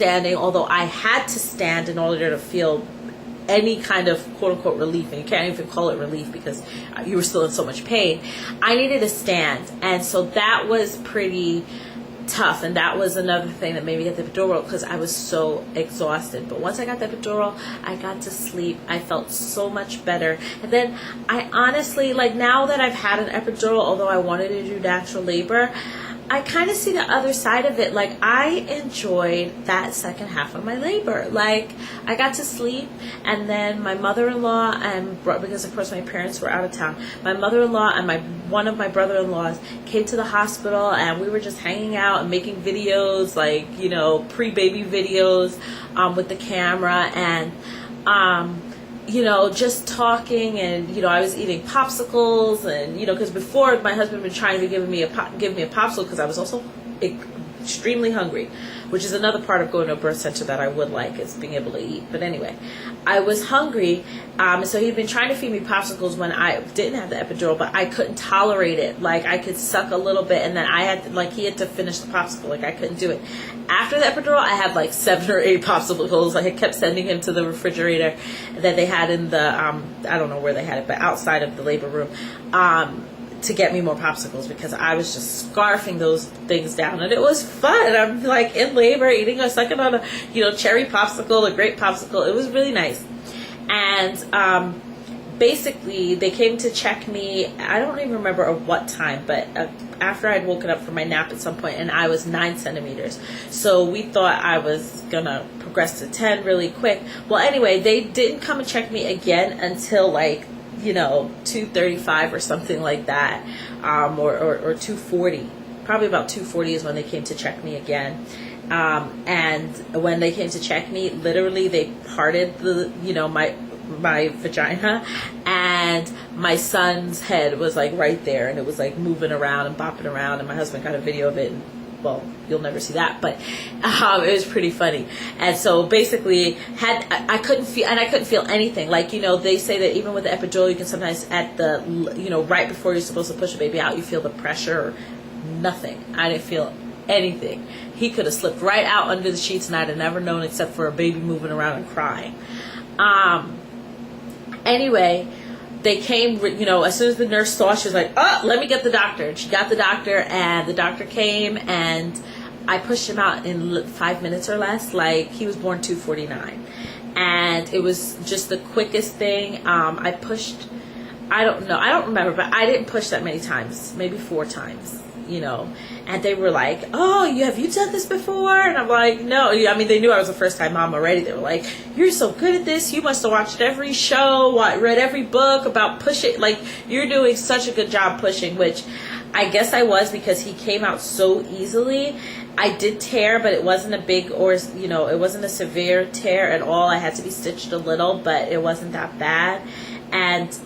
standing, although I had to stand in order to feel any kind of quote-unquote relief, and you can't even call it relief because you were still in so much pain. I needed to stand, and so that was pretty tough, and that was another thing that made me get the epidural, because I was so exhausted. But once I got the epidural, I got to sleep. I felt so much better. And then I honestly, like, now that I've had an epidural, although I wanted to do natural labor, I kind of see the other side of it. Like, I enjoyed that second half of my labor. Like, I got to sleep, and then my mother-in-law, and because of course my parents were out of town, my mother-in-law and one of my brother-in-laws came to the hospital, and we were just hanging out and making videos, like, you know, pre-baby videos with the camera, and you know, just talking, and, you know, I was eating popsicles, and, you know, because before my husband had been trying to give me a popsicle, because I was also extremely hungry, which is another part of going to a birth center that I would like, is being able to eat. But anyway, I was hungry, so he'd been trying to feed me popsicles when I didn't have the epidural, but I couldn't tolerate it. Like, I could suck a little bit, and then I had to, like, he had to finish the popsicle. Like, I couldn't do it. After the epidural, I had like 7 or 8 popsicles. I kept sending him to the refrigerator that they had in the, I don't know where they had it, but outside of the labor room, to get me more popsicles, because I was just scarfing those things down, and it was fun. I'm like in labor, sucking on a, you know, cherry popsicle, a grape popsicle. It was really nice. And basically, they came to check me. I don't even remember at what time, but after I'd woken up from my nap at some point, and I was 9 centimeters. So we thought I was gonna progress to 10 really quick. Well, anyway, they didn't come and check me again until, like, you know, 2:35 or something like that, or 2:40. Probably about 2:40 is when they came to check me again. And when they came to check me, literally they parted the, you know, my vagina, and my son's head was like right there, and it was like moving around and bopping around, and my husband got a video of it, and, well, you'll never see that, but it was pretty funny. And so basically I couldn't feel anything. Like, you know, they say that even with the epidural, you can sometimes at the, you know, right before you're supposed to push a baby out, you feel the pressure. Nothing. I didn't feel anything. He could have slipped right out under the sheets, and I'd have never known, except for a baby moving around and crying. Anyway, they came, you know, as soon as the nurse saw, she was like, oh, let me get the doctor. And she got the doctor, and the doctor came, and I pushed him out in 5 minutes or less. Like, he was born 2:49. And it was just the quickest thing. I pushed, I don't remember, but I didn't push that many times, maybe 4 times. You know, and they were like, oh, have you done this before? And I'm like, no. I mean, they knew I was a first-time mom already. They were like, you're so good at this. You must have watched every show, read every book about pushing. Like, you're doing such a good job pushing, which I guess I was, because he came out so easily. I did tear, but it wasn't a big, or, you know, it wasn't a severe tear at all. I had to be stitched a little, but it wasn't that bad. And,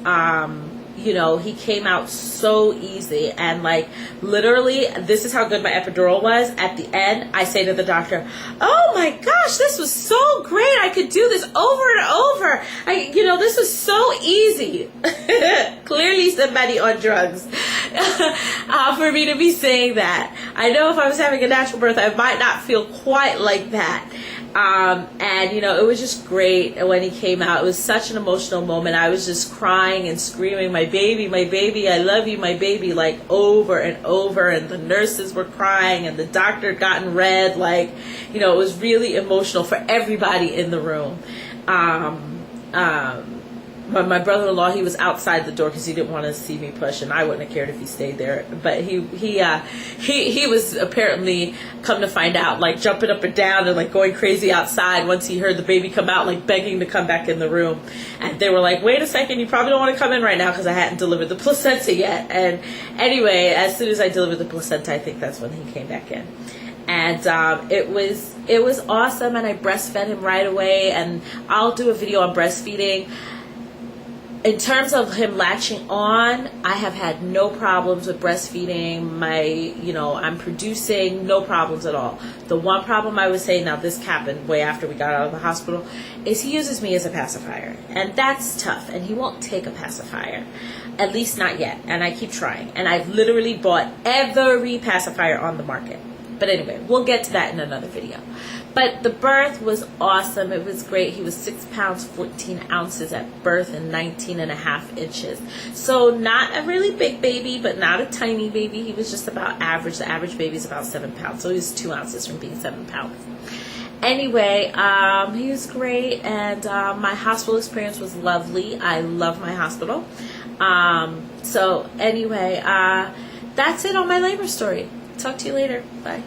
you know, he came out so easy, and, like, literally, this is how good my epidural was. At the end, I say to the doctor, oh my gosh, this was so great. I could do this over and over. You know, this was so easy. Clearly somebody on drugs for me to be saying that. I know if I was having a natural birth, I might not feel quite like that. And, you know, it was just great when he came out. It was such an emotional moment. I was just crying and screaming, my baby, I love you, my baby, like, over and over. And the nurses were crying, and the doctor had gotten red. Like, you know, it was really emotional for everybody in the room. My brother-in-law, he was outside the door because he didn't want to see me push, and I wouldn't have cared if he stayed there. But he was apparently, come to find out, like, jumping up and down and, like, going crazy outside once he heard the baby come out, like, begging to come back in the room. And they were like, wait a second, you probably don't want to come in right now, because I hadn't delivered the placenta yet. And anyway, as soon as I delivered the placenta, I think that's when he came back in. And it was awesome, and I breastfed him right away. And I'll do a video on breastfeeding. In terms of him latching on, I have had no problems with breastfeeding. I'm producing, no problems at all. The one problem I would say, now this happened way after we got out of the hospital, is he uses me as a pacifier. And that's tough, and he won't take a pacifier. At least not yet, and I keep trying. And I've literally bought every pacifier on the market. But anyway, we'll get to that in another video. But the birth was awesome. It was great. He was 6 pounds, 14 ounces at birth and 19 and a half inches. So not a really big baby, but not a tiny baby. He was just about average. The average baby is about 7 pounds. So he was 2 ounces from being 7 pounds. Anyway, he was great, and my hospital experience was lovely. I love my hospital. So anyway, that's it on my labor story. Talk to you later. Bye.